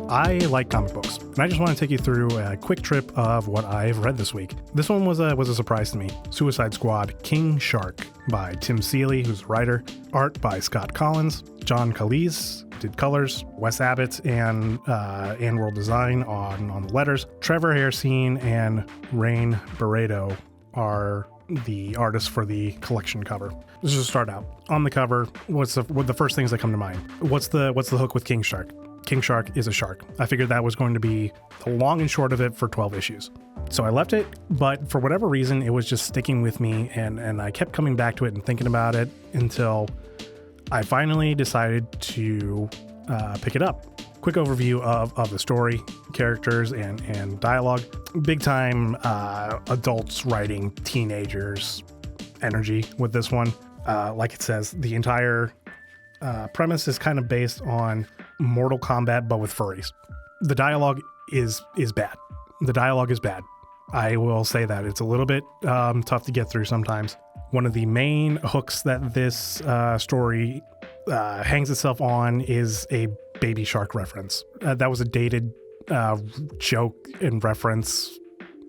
I like comic books, and I just want to take you through a quick trip of what I've read this week. This one was a surprise to me. Suicide Squad King Shark by Tim Seeley, who's the writer. Art by Scott Collins. John Calise did colors. Wes Abbott and World Design on the letters. Trevor Hairsine and Rain Barreto are the artists for the collection cover. Let's just start out. On the cover, what the first things that come to mind? What's the hook with King Shark? King Shark is a shark. I figured that was going to be the long and short of it for 12 issues. So I left it, but for whatever reason, it was just sticking with me, and I kept coming back to it and thinking about it until I finally decided to pick it up. Quick overview of the story, characters, and dialogue. Big time adults writing teenagers energy with this one. Like it says, the entire premise is kind of based on Mortal Kombat, but with furries. The dialogue is bad. The dialogue is bad. I will say that. It's a little bit tough to get through sometimes. One of the main hooks that this story hangs itself on is a Baby Shark reference. That was a dated joke and reference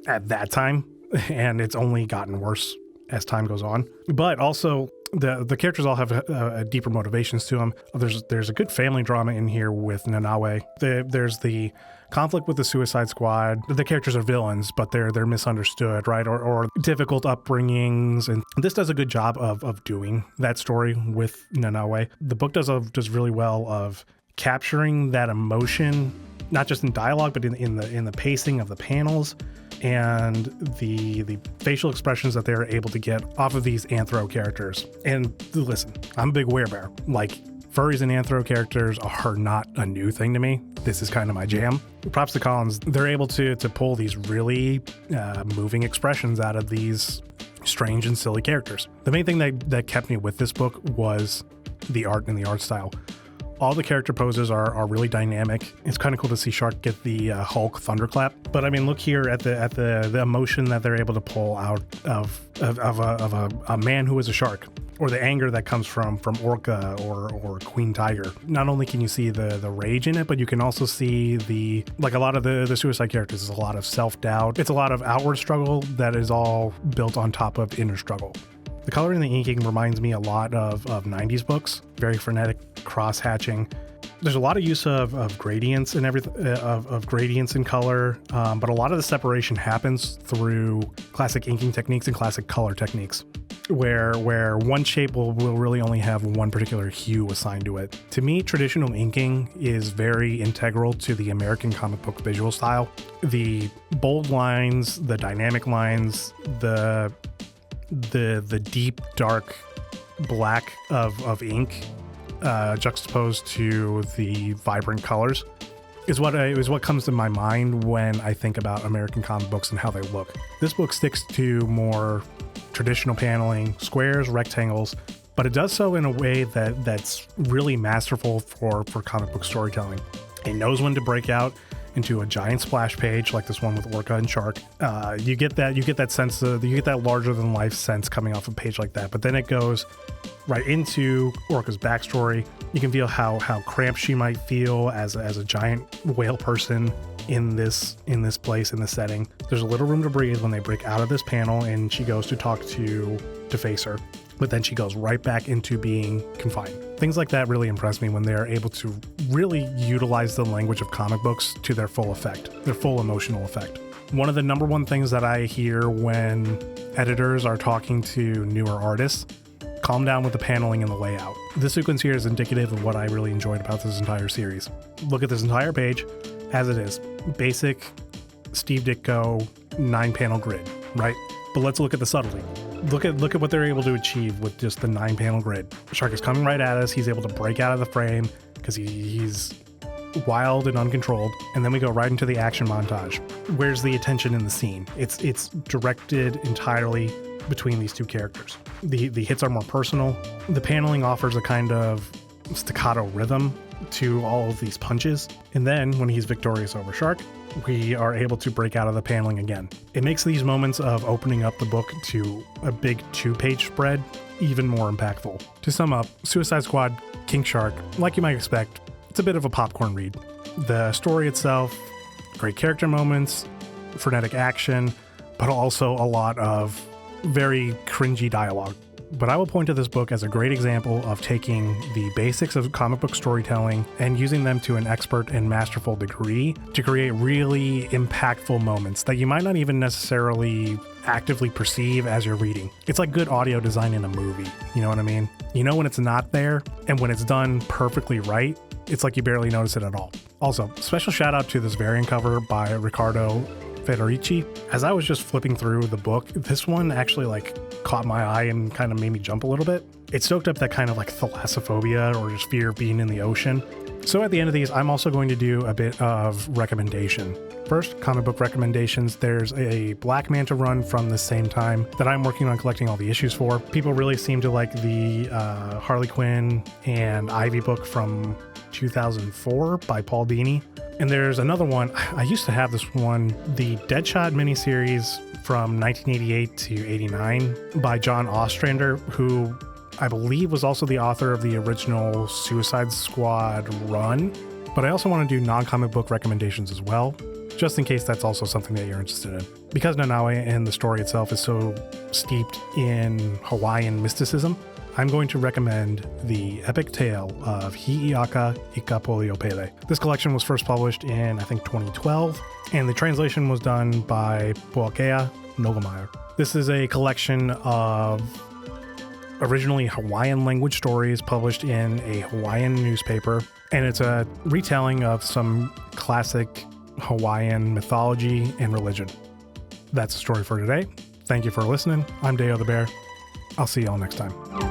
at that time, and it's only gotten worse as time goes on. But also, the characters all have deeper motivations to them. There's a good family drama in here with Nanaue. There's the conflict with the Suicide Squad. The characters are villains, but they're misunderstood, right? Or difficult upbringings. And this does a good job of doing that story with Nanaue. The book does really well of capturing that emotion, not just in dialogue, but in the pacing of the panels and the facial expressions that they're able to get off of these anthro characters. And listen, I'm a big werebear. Like, furries and anthro characters are not a new thing to me. This is kind of my jam. Props to Collins. They're able to pull these really moving expressions out of these strange and silly characters. The main thing that kept me with this book was the art and the art style. All the character poses are really dynamic. It's kind of cool to see Shark get the Hulk thunderclap. But I mean, look here at the emotion that they're able to pull out of a man who is a shark, or the anger that comes from Orca or Queen Tiger. Not only can you see the rage in it, but you can also see like a lot of the suicide characters is a lot of self-doubt. It's a lot of outward struggle that is all built on top of inner struggle. The coloring and the inking reminds me a lot of 90s books, very frenetic cross-hatching. There's a lot of use of gradients and everything, of gradients in color, but a lot of the separation happens through classic inking techniques and classic color techniques, where one shape will really only have one particular hue assigned to it. To me, traditional inking is very integral to the American comic book visual style. The bold lines, the dynamic lines, the deep dark black of ink juxtaposed to the vibrant colors is what comes to my mind when I think about American comic books and how they look. This book sticks to more traditional paneling, squares, rectangles, but it does so in a way that's really masterful for comic book storytelling. It knows when to break out into a giant splash page like this one with Orca and Shark. You get that sense of, you get that larger than life sense coming off a page like that, but then it goes right into Orca's backstory. You can feel how cramped she might feel as a giant whale person in this place, in this setting. There's a little room to breathe when they break out of this panel and she goes to talk to Facer, but then she goes right back into being confined. Things like that really impress me when they're able to really utilize the language of comic books to their full effect, their full emotional effect. One of the number one things that I hear when editors are talking to newer artists: calm down with the paneling and the layout. This sequence here is indicative of what I really enjoyed about this entire series. Look at this entire page as it is. Basic Steve Ditko 9-panel grid, right? But let's look at the subtlety. Look at what they're able to achieve with just the 9-panel grid. Shark is coming right at us. He's able to break out of the frame because he's wild and uncontrolled. And then we go right into the action montage. Where's the attention in the scene? It's directed entirely between these two characters. The hits are more personal. The paneling offers a kind of staccato rhythm to all of these punches. And then when he's victorious over Shark, we are able to break out of the paneling again. It makes these moments of opening up the book to a big 2-page spread even more impactful. To sum up, Suicide Squad King Shark, like you might expect, It's a bit of a popcorn read. The story itself, great character moments, frenetic action, but also a lot of very cringy dialogue. But I will point to this book as a great example of taking the basics of comic book storytelling and using them to an expert and masterful degree to create really impactful moments that you might not even necessarily actively perceive as you're reading. It's like good audio design in a movie, you know what I mean? You know when it's not there, and when it's done perfectly right, it's like you barely notice it at all. Also, special shout out to this variant cover by Riccardo Federici. As I was just flipping through the book, this one actually caught my eye and kind of made me jump a little bit. It stoked up that kind of thalassophobia or just fear of being in the ocean. So at the end of these, I'm also going to do a bit of recommendation. First, comic book recommendations. There's a Black Manta run from the same time that I'm working on collecting all the issues for. People really seem to like the Harley Quinn and Ivy book from 2004 by Paul Dini. And there's another one, I used to have this one, the Deadshot miniseries from 1988 to 89 by John Ostrander, who I believe was also the author of the original Suicide Squad run. But I also want to do non-comic book recommendations as well, just in case that's also something that you're interested in. Because Nanaue and the story itself is so steeped in Hawaiian mysticism, I'm going to recommend the epic tale of Hi'iaka Ikapoliopele. This collection was first published in, I think, 2012, and the translation was done by Poakea Nogemeyer. This is a collection of originally Hawaiian language stories published in a Hawaiian newspaper, and it's a retelling of some classic Hawaiian mythology and religion. That's the story for today. Thank you for listening. I'm Deo the Bear. I'll see y'all next time.